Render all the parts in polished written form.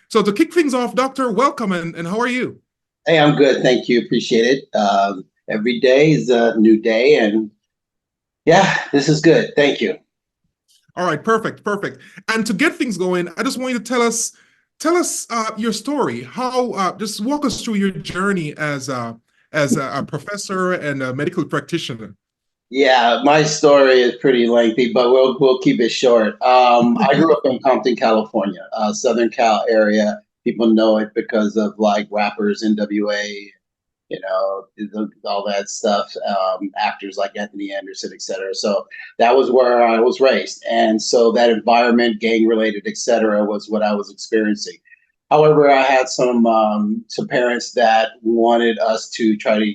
So to kick things off, Doctor, welcome, and how are you? Hey, I'm good. Thank you. Appreciate it. Every day is a new day. And yeah, this is good. Thank you. All right, perfect, perfect. And to get things going, I just want you to tell us your story. How just walk us through your journey as a professor and a medical practitioner. Yeah, my story is pretty lengthy, but we'll keep it short. I grew up in Compton, California, Southern Cal area. People know it because of like rappers, NWA, all that stuff, actors like Anthony Anderson, et cetera. So that was where I was raised. And so that environment, gang related, et cetera, was what I was experiencing. However, I had some parents that wanted us to try to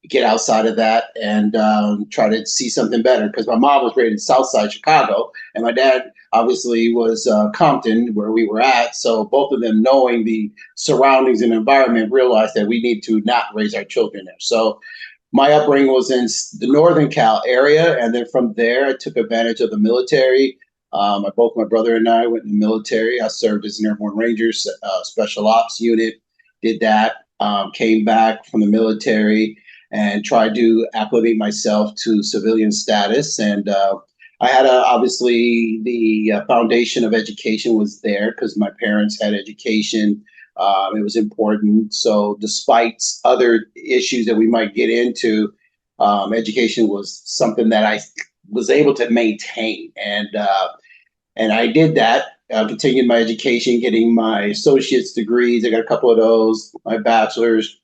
get outside of that and try to see something better because my mom was raised in Southside Chicago and my dad obviously was Compton where we were at. So both of them knowing the surroundings and environment realized that we need to not raise our children there. So my upbringing was in the Northern Cal area. And then from there, I took advantage of the military. Both my brother and I went in the military. I served as an airborne ranger, special ops unit, did that, came back from the military and tried to acclimate myself to civilian status. And I had obviously the foundation of education was there because my parents had education. It was important. So despite other issues that we might get into, education was something that I was able to maintain. And I did that. Continued my education, getting my associate's degrees. I got a couple of those, my bachelor's.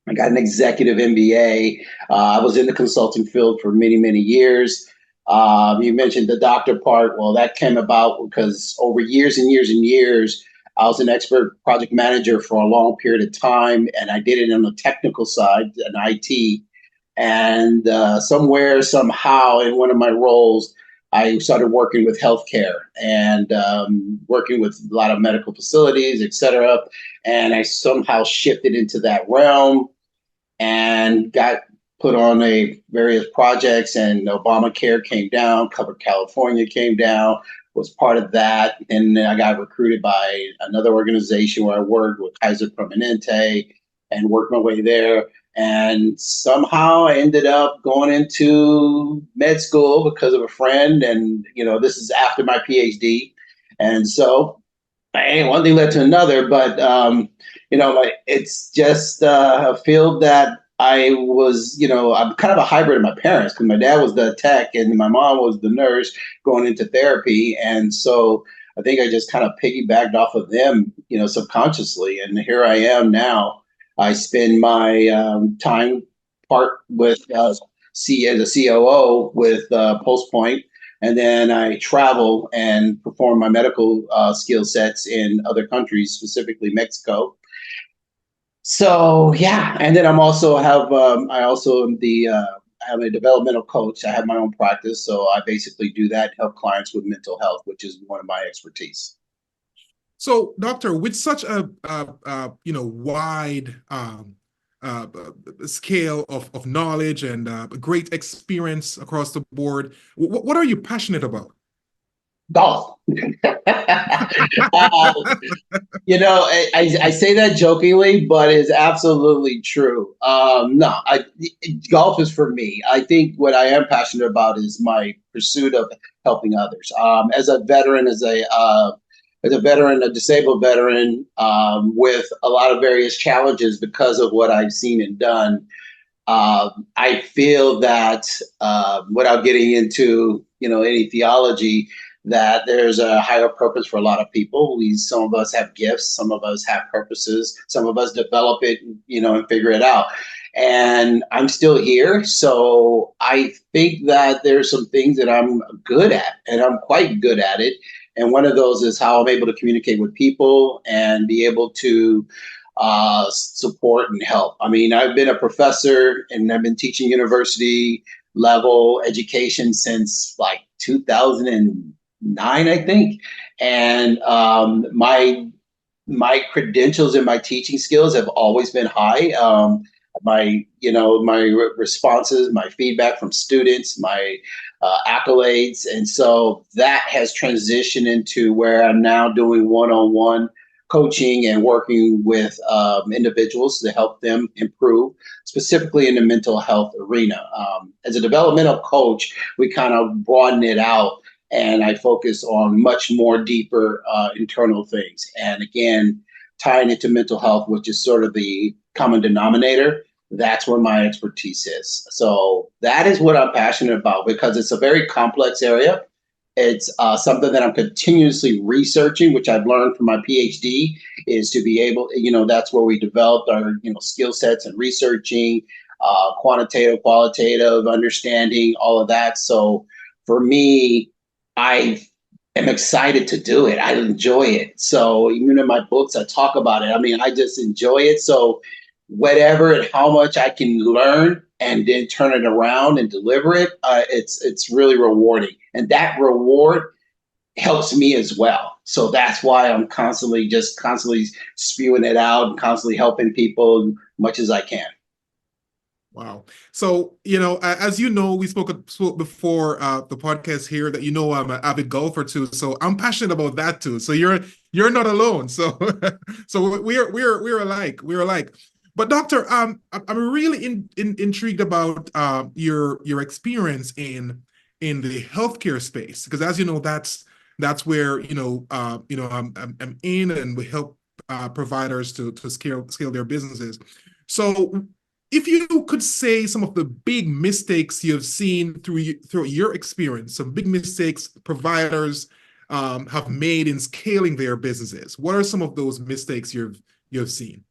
I got an executive MBA. I was in the consulting field for many, many years. You mentioned the doctor part. Well, that came about because over years and years and years, I was an expert project manager for a long period of time, and I did it on the technical side, in IT. And somewhere, somehow, in one of my roles, I started working with healthcare and working with a lot of medical facilities, et cetera. And I somehow shifted into that realm and got put on a various projects, and Obamacare came down, Cover California came down, was part of that. And then I got recruited by another organization where I worked with Kaiser Permanente and worked my way there. And somehow I ended up going into med school because of a friend. And, this is after my PhD. And so one thing led to another, but it's just a field that I was, I'm kind of a hybrid of my parents because my dad was the tech and my mom was the nurse going into therapy. And so I think I just kind of piggybacked off of them, subconsciously. And here I am now. I spend my time part with C as a COO with PulsePoint, and then I travel and perform my medical skill sets in other countries, specifically Mexico. So yeah, and then I also am the I'm a developmental coach. I have my own practice, so I basically do that, help clients with mental health, which is one of my expertise. So, Doctor, with such a wide uh, scale of knowledge and great experience across the board, what are you passionate about? Golf. I say that jokingly, but it's absolutely true. No, golf is for me. I think what I am passionate about is my pursuit of helping others. As a veteran, a disabled veteran, with a lot of various challenges because of what I've seen and done. I feel that without getting into any theology, that there's a higher purpose for a lot of people. Some of us have gifts, some of us have purposes, some of us develop it, and figure it out. And I'm still here, so I think that there's some things that I'm good at, and I'm quite good at it. And one of those is how I'm able to communicate with people and be able to support and help. I mean, I've been a professor and I've been teaching university level education since like 2009, I think. And my credentials and my teaching skills have always been high. My responses, my feedback from students, my accolades. And so that has transitioned into where I'm now doing one-on-one coaching and working with individuals to help them improve, specifically in the mental health arena. As a developmental coach, we kind of broaden it out, and I focus on much more deeper internal things. And again, tying it to mental health, which is sort of the common denominator, that's where my expertise is. So that is what I'm passionate about, because it's a very complex area. It's something that I'm continuously researching, which I've learned from my PhD, is to be able, that's where we developed our, skill sets and researching, quantitative, qualitative, understanding, all of that. So for me, I am excited to do it. I enjoy it. So even in my books, I talk about it. I mean, I just enjoy it. So whatever and how much I can learn and then turn it around and deliver it, it's really rewarding. And that reward helps me as well. So that's why I'm constantly spewing it out and constantly helping people as much as I can. Wow. So, as you know, we spoke before the podcast here that I'm an avid golfer too. So I'm passionate about that too. So you're not alone. So so we're alike. We're alike. But doctor, I'm really intrigued about your experience in the healthcare space, because as you know, that's where I'm in, and we help providers to scale their businesses. So if you could say some of the big mistakes you've seen through your experience, some big mistakes providers have made in scaling their businesses, what are some of those mistakes you've seen?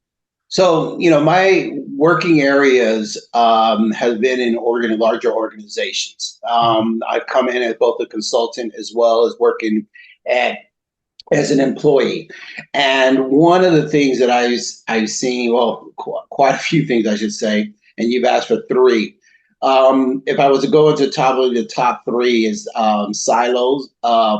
So, my working areas have been in larger organizations. I've come in as both a consultant as well as working as an employee. And one of the things that I've seen, well, quite a few things, I should say, and you've asked for three. If I was to go into the top three is silos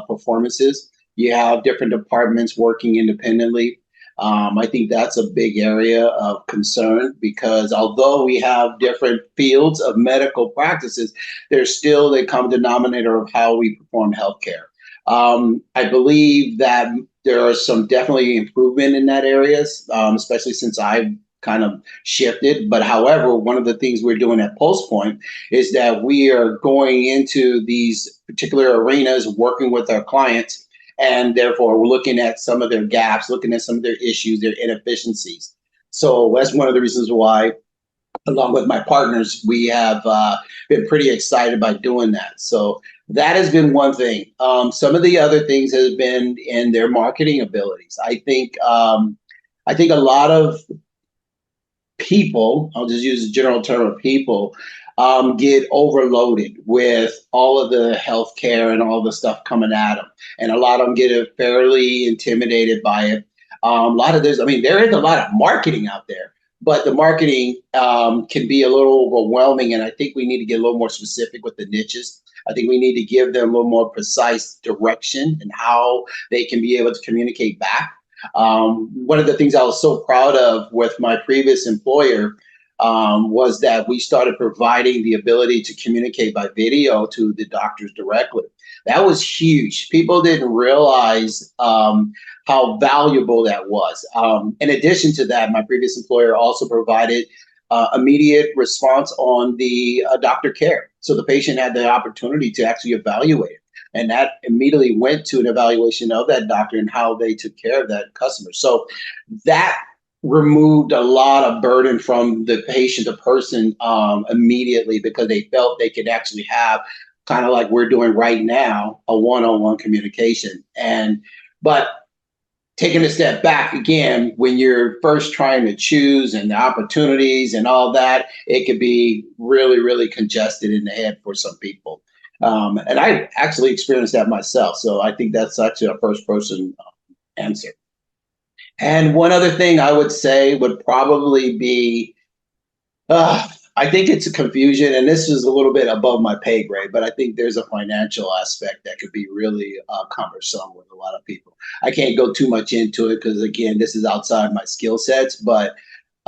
performances. You have different departments working independently. I think that's a big area of concern, because although we have different fields of medical practices, there's still a common denominator of how we perform healthcare. I believe that there are some definitely improvement in that area, especially since I've kind of shifted. But however, one of the things we're doing at PulsePoint is that we are going into these particular arenas, working with our clients, and therefore we're looking at some of their gaps, looking at some of their issues, their inefficiencies. So that's one of the reasons why, along with my partners, we have been pretty excited about doing that. So that has been one thing. Some of the other things has been in their marketing abilities. I think a lot of people, I'll just use the general term of people, get overloaded with all of the healthcare and all the stuff coming at them. And a lot of them get fairly intimidated by it. A lot of this, I mean, there is a lot of marketing out there, but the marketing can be a little overwhelming. And I think we need to get a little more specific with the niches. I think we need to give them a little more precise direction and how they can be able to communicate back. One of the things I was so proud of with my previous employer was that we started providing the ability to communicate by video to the doctors directly. That was huge. People didn't realize how valuable that was. In addition to that, my previous employer also provided immediate response on the doctor care. So the patient had the opportunity to actually evaluate it. And that immediately went to an evaluation of that doctor and how they took care of that customer. So that removed a lot of burden from the patient, the person, immediately, because they felt they could actually have, kind of like we're doing right now, a one-on-one communication. But taking a step back again, when you're first trying to choose and the opportunities and all that, it could be really, really congested in the head for some people. And I actually experienced that myself. So I think that's actually a first person answer. And one other thing I would say would probably be, I think it's a confusion, and this is a little bit above my pay grade, but I think there's a financial aspect that could be really cumbersome with a lot of people. I can't go too much into it because, again, this is outside my skill sets, but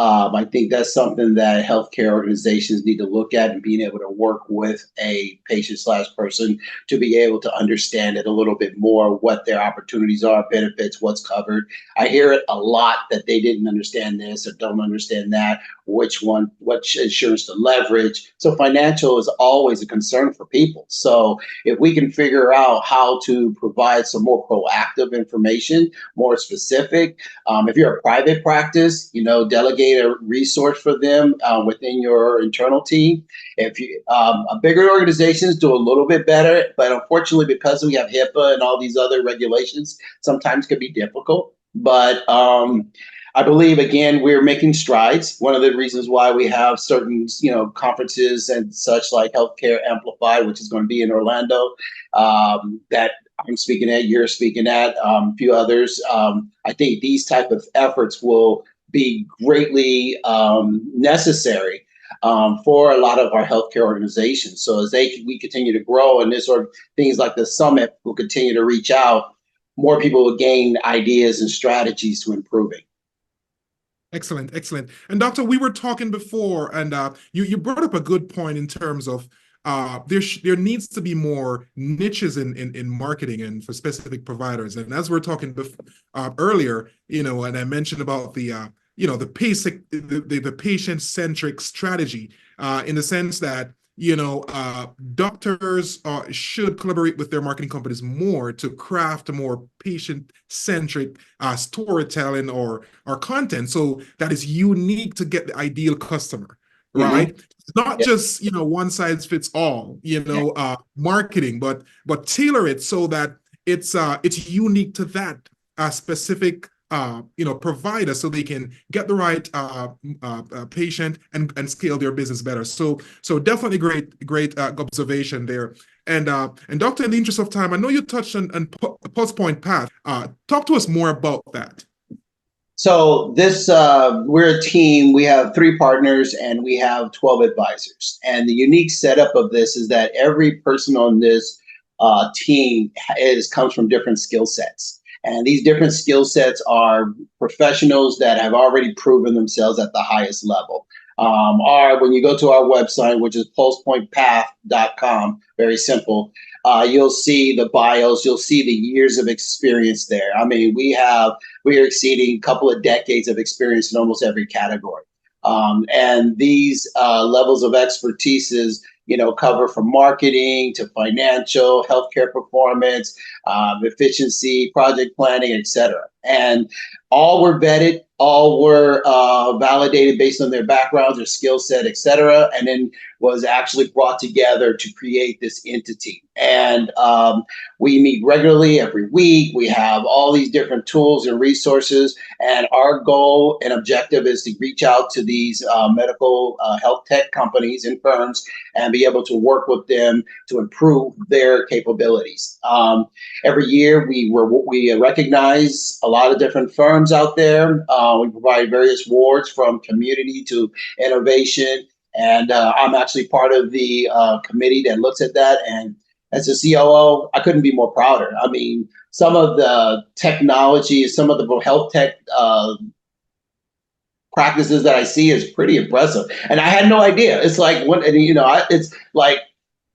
I think that's something that healthcare organizations need to look at, and being able to work with a patient slash person to be able to understand it a little bit more, what their opportunities are, benefits, what's covered. I hear it a lot that they didn't understand this or don't understand that, which one, what insurance to leverage. So financial is always a concern for people. So if we can figure out how to provide some more proactive information, more specific, if you're a private practice, delegate a resource for them within your internal team. If you bigger organizations do a little bit better, but unfortunately, because we have HIPAA and all these other regulations, sometimes can be difficult. But I believe, again, we're making strides. One of the reasons why we have certain, conferences and such like Healthcare Amplified, which is going to be in Orlando, that I'm speaking at, you're speaking at, a few others. I think these type of efforts will be greatly necessary for a lot of our healthcare organizations. So as we continue to grow, and this sort of things like the summit will continue to reach out, more people will gain ideas and strategies to improving. Excellent, excellent. And Doctor, we were talking before, and you brought up a good point in terms of there needs to be more niches in marketing and for specific providers. And as we are talking earlier, and I mentioned about the the patient-centric strategy in the sense that doctors should collaborate with their marketing companies more to craft a more patient-centric storytelling or content, so that is unique to get the ideal customer, right? Mm-hmm. It's not just one size fits all, marketing, but tailor it so that it's unique to that specific provider, so they can get the right patient and scale their business better. So definitely great observation there. And Doctor, in the interest of time, I know you touched on Pulse Point Path. Talk to us more about that. So this, we're a team. We have 3 partners and we have 12 advisors. And the unique setup of this is that every person on this team comes from different skill sets. And these different skill sets are professionals that have already proven themselves at the highest level. When you go to our website, which is pulsepointpath.com, very simple, you'll see the bios, you'll see the years of experience there. I mean, we are exceeding a couple of decades of experience in almost every category. And these levels of expertise cover from marketing to financial, healthcare performance, efficiency, project planning, et cetera. And all were vetted, all were validated based on their backgrounds, their skill set, et cetera, and then was actually brought together to create this entity. And we meet regularly every week. We have all these different tools and resources. And our goal and objective is to reach out to these medical health tech companies and firms and be able to work with them to improve their capabilities. Every year, we recognize a lot of different firms out there. We provide various awards from community to innovation. And I'm actually part of the committee that looks at that. And as a COO, I couldn't be more prouder. I mean, some of the technology, some of the health tech practices that I see is pretty impressive. And I had no idea. It's like, it's like,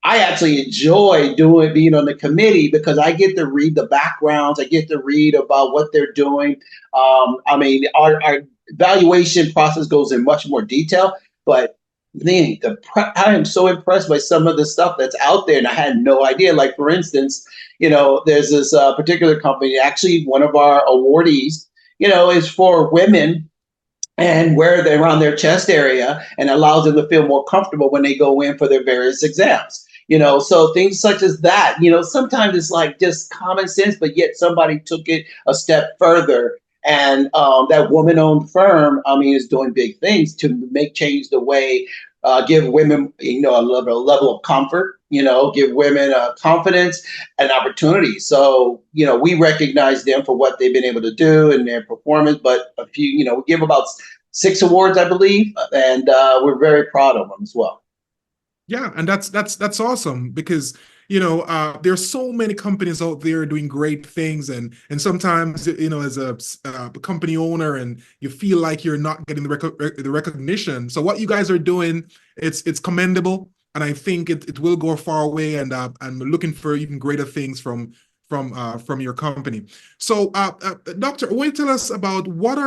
I actually enjoy being on the committee because I get to read the backgrounds. I get to read about what they're doing. I mean, our evaluation process goes in much more detail, but I am so impressed by some of the stuff that's out there, and I had no idea. Like, for instance, there's this particular company, actually one of our awardees, is for women, and wear them around their chest area and allows them to feel more comfortable when they go in for their various exams. So things such as that, sometimes it's like just common sense, but yet somebody took it a step further. And that woman-owned firm, is doing big things to change the way, give women, a level of comfort, give women confidence and opportunity. So, we recognize them for what they've been able to do and their performance, but we give about 6 awards, I believe, and we're very proud of them as well. Yeah, and that's awesome because there's so many companies out there doing great things, and sometimes, as a company owner, and you feel like you're not getting the recognition. So what you guys are doing, it's commendable, and I think it will go a far way. And I'm looking for even greater things from your company. So, Doctor, will you tell us about what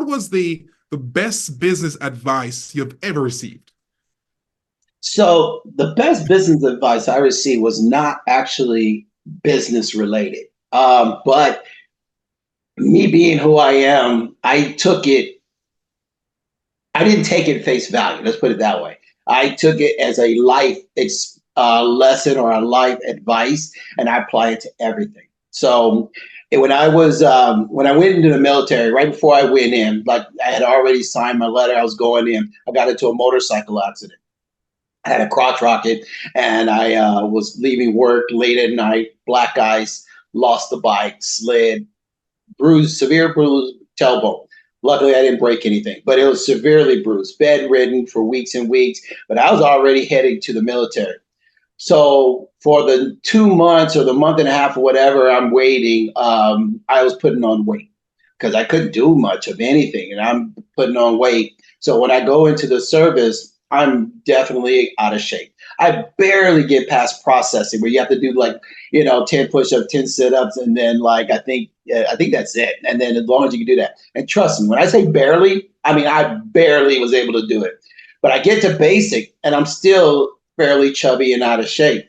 was the best business advice you've ever received? So the best business advice I received was not actually business related. But me being who I am, I didn't take it face value. Let's put it that way. I took it as a life lesson or a life advice, and I apply it to everything. So when I went into the military, right before I went in, like I had already signed my letter, I was going in. I got into a motorcycle accident. I had a crotch rocket, and I was leaving work late at night. Black ice, lost the bike, slid, severe bruised tailbone. Luckily, I didn't break anything, but it was severely bruised, bedridden for weeks and weeks. But I was already heading to the military. So for the 2 months or the month and a half or whatever I'm waiting, I was putting on weight because I couldn't do much of anything, and I'm putting on weight. So when I go into the service, I'm definitely out of shape. I barely get past processing where you have to do like 10 push-ups, 10 sit-ups, and then like I think that's it. And then as long as you can do that, and trust me, when I say barely, I mean I barely was able to do it. But I get to basic, and I'm still fairly chubby and out of shape.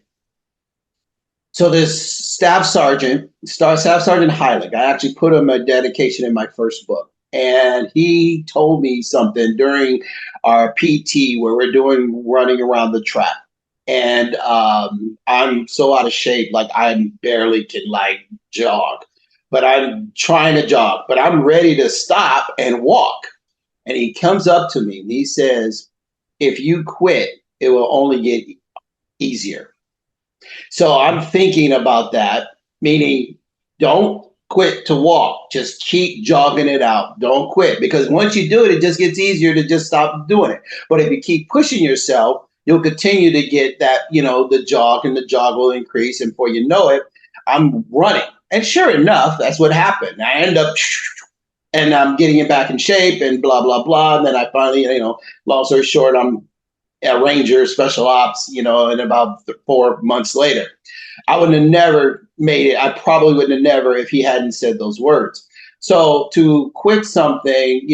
So this Staff Sergeant Heilig, I actually put him a dedication in my first book. And he told me something during our PT where we're doing running around the track. And I'm so out of shape, like I barely can like jog, but I'm trying to jog, but I'm ready to stop and walk. And he comes up to me and he says, if you quit, it will only get easier. So I'm thinking about that, meaning don't quit to walk. Just keep jogging it out. Don't quit because once you do it, it just gets easier to just stop doing it. But if you keep pushing yourself, you'll continue to get that, the jog, and the jog will increase. And before you know it, I'm running. And sure enough, that's what happened. I end up and I'm getting it back in shape and blah, blah, blah. And then I finally, long story short, I'm a ranger, special ops, and about 4 months later. I would have never made it. I probably would have never if he hadn't said those words. So to quit something,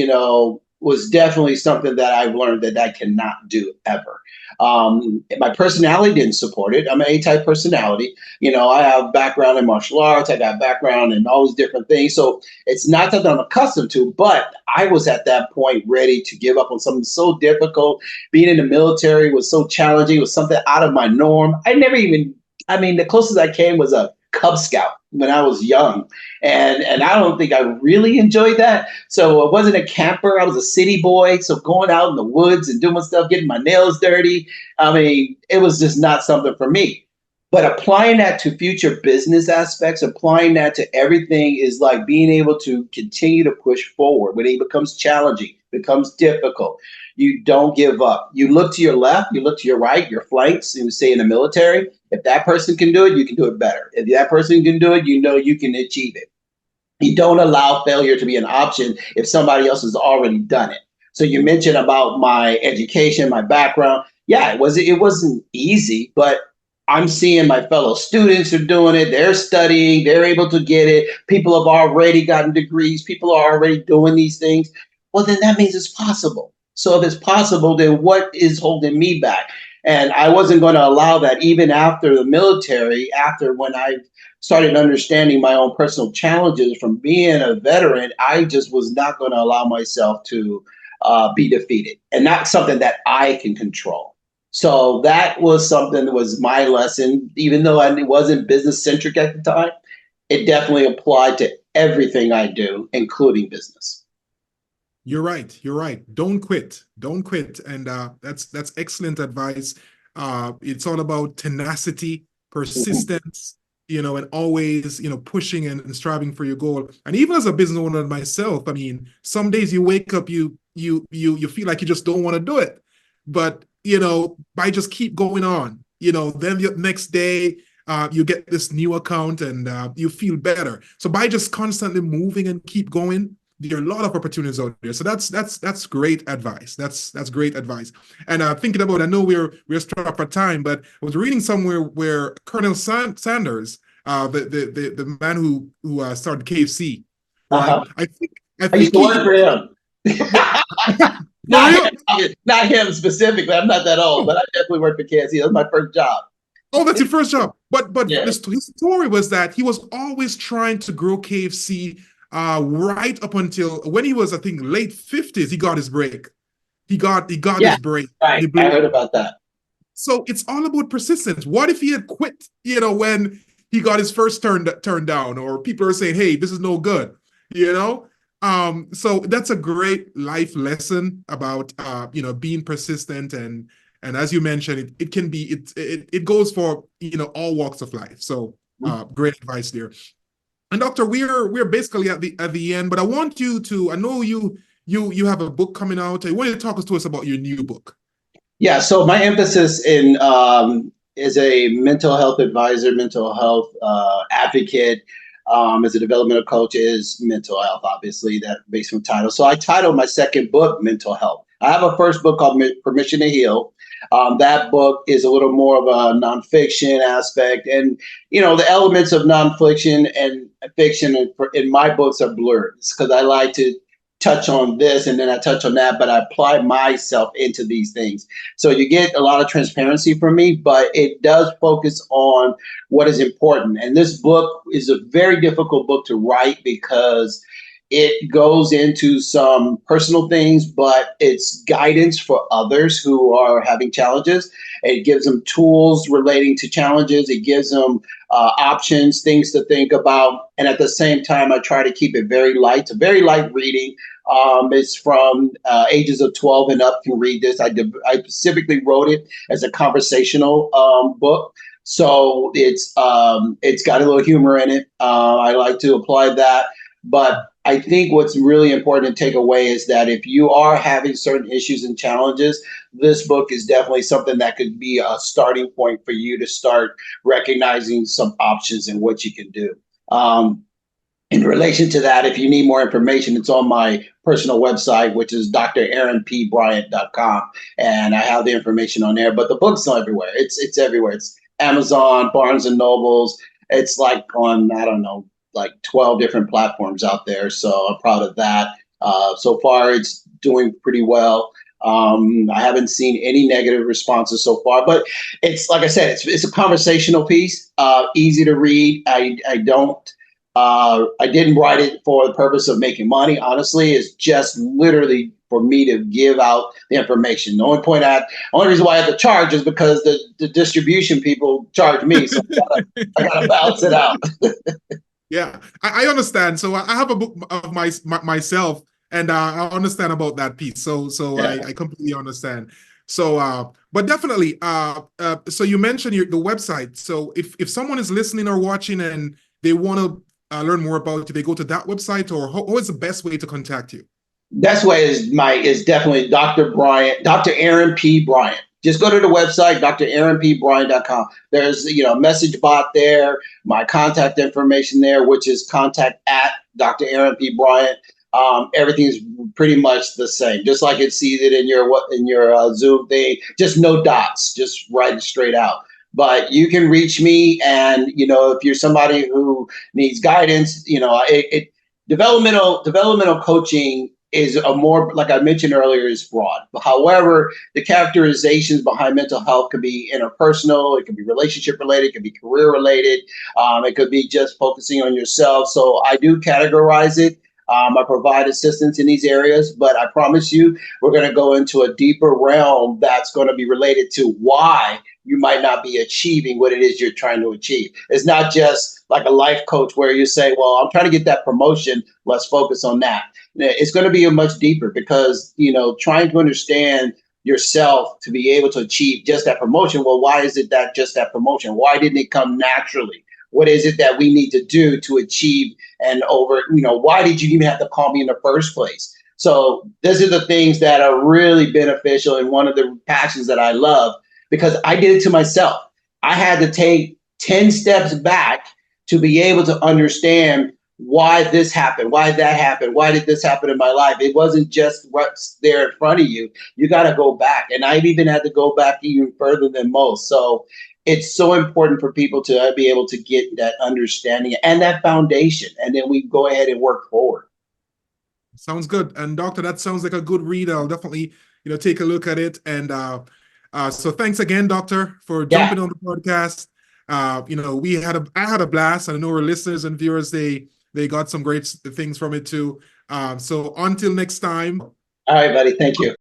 was definitely something that I've learned that I cannot do ever. My personality didn't support it. I'm an A-type personality. I have background in martial arts. I got background in all these different things. So it's not something I'm accustomed to, but I was at that point ready to give up on something so difficult. Being in the military was so challenging. It was something out of my norm. The closest I came was a Cub Scout when I was young. And I don't think I really enjoyed that. So I wasn't a camper. I was a city boy. So going out in the woods and doing stuff, getting my nails dirty, it was just not something for me. But applying that to future business aspects, applying that to everything is like being able to continue to push forward when it becomes challenging, becomes difficult. You don't give up. You look to your left, you look to your right, your flanks, and say in the military, if that person can do it, you can do it better. If that person can do it, you can achieve it. You don't allow failure to be an option if somebody else has already done it. So you mentioned about my education, my background. Yeah, it wasn't easy, but I'm seeing my fellow students are doing it. They're studying. They're able to get it. People have already gotten degrees. People are already doing these things. Well, then that means it's possible. So if it's possible, then what is holding me back? And I wasn't going to allow that even after the military, after when I started understanding my own personal challenges from being a veteran, I just was not going to allow myself to be defeated, and not something that I can control. So that was something that was my lesson, even though it wasn't business centric at the time, it definitely applied to everything I do, including business. You're right. You're right. Don't quit. Don't quit. And that's excellent advice. It's all about tenacity, Mhm. persistence, and always, pushing and striving for your goal. And even as a business owner myself, I mean, some days you wake up, you feel like you just don't want to do it. But, by just keep going on, then the next day, you get this new account and you feel better. So by just constantly moving and keep going, there are a lot of opportunities out there. So that's great advice. That's great advice. And thinking about, I know we're strapped for time, but I was reading somewhere where Colonel Sanders, the man who started KFC, right? Uh-huh. I I used think to work he for him. for Not real. him, not him specifically. I'm not that old, but Oh, I definitely worked for KFC. That was my first job. oh, that's your first job. But Yeah. his story was that he was always trying to grow KFC right up until when he was, I think, late 50s, he got his break. He got Yeah. his break. Right. He I blew heard up. about that. So it's all about persistence. What if he had quit, when he got his first turned down, or people are saying, hey, this is no good, you know? So that's a great life lesson about being persistent, and as you mentioned, it can be it goes for all walks of life. So great advice there. And doctor, we're basically at the end, but I want you to, I know you have a book coming out. I want you to talk to us about your new book. Yeah, so my emphasis in is a mental health advisor, mental health advocate, as a developmental coach is mental health, obviously, that based on title. So I titled my second book Mental Health. I have a first book called Permission to Heal. That book is a little more of a nonfiction aspect, and the elements of nonfiction and fiction in my books are blurred because I like to touch on this and then I touch on that, but I apply myself into these things. So you get a lot of transparency from me, but it does focus on what is important. And this book is a very difficult book to write because it goes into some personal things, but it's guidance for others who are having challenges. It gives them tools relating to challenges. It gives them options, things to think about. And at the same time, I try to keep it very light. It's a very light reading. It's from ages of 12 and up can read this. I specifically wrote it as a conversational book. So it's got a little humor in it. I like to apply that. But I think what's really important to take away is that if you are having certain issues and challenges, this book is definitely something that could be a starting point for you to start recognizing some options and what you can do. In relation to that, if you need more information, it's on my personal website, which is draaronpbryant.com. And I have the information on there, but the book's not everywhere. It's everywhere. It's Amazon, Barnes and Nobles. It's like on, I don't know, like 12 different platforms out there. So I'm proud of that. So far, it's doing pretty well. I haven't seen any negative responses so far, but it's like I said, it's a conversational piece, easy to read. I didn't write it for the purpose of making money. Honestly, it's just literally for me to give out the information. The only reason why I have to charge is because the distribution people charge me, so I gotta balance it out. Yeah, I understand. So I have a book of myself, and I understand about that piece. So Yeah. I completely understand. So, but definitely, so you mentioned the website. So if someone is listening or watching and they want to learn more about you, they go to that website, or how is the best way to contact you? Best way is definitely Dr. Bryant, Dr. Aaron P. Bryant. Just go to the website, draaronpbryant.com. There's a message bot there, my contact information there, which is contact at Dr. Aaron P. Bryant. Everything's pretty much the same, just like it's seated in your Zoom thing. Just no dots, just write it straight out. But you can reach me, and if you're somebody who needs guidance, developmental coaching is a more, like I mentioned earlier, is broad. However, the characterizations behind mental health could be interpersonal, it could be relationship related, it could be career related, it could be just focusing on yourself. So I do categorize it. I provide assistance in these areas, but I promise you, we're going to go into a deeper realm that's going to be related to why you might not be achieving what it is you're trying to achieve. It's not just like a life coach where you say, well, I'm trying to get that promotion, let's focus on that. It's going to be a much deeper because, trying to understand yourself to be able to achieve just that promotion. Well, why is it that just that promotion? Why didn't it come naturally? What is it that we need to do to achieve why did you even have to call me in the first place? So these are the things that are really beneficial. And one of the passions that I love because I did it to myself. I had to take 10 steps back to be able to understand why this happened, why that happened, why did this happen in my life. It wasn't just what's there in front of you. You got to go back. And I've even had to go back even further than most. So it's so important for people to be able to get that understanding and that foundation. And then we go ahead and work forward. Sounds good. And doctor, that sounds like a good read. I'll definitely, take a look at it. And so thanks again, doctor, for Yeah. jumping on the podcast. I had a blast, and I know our listeners and viewers, they got some great things from it too. So until next time. All right, buddy. Thank you.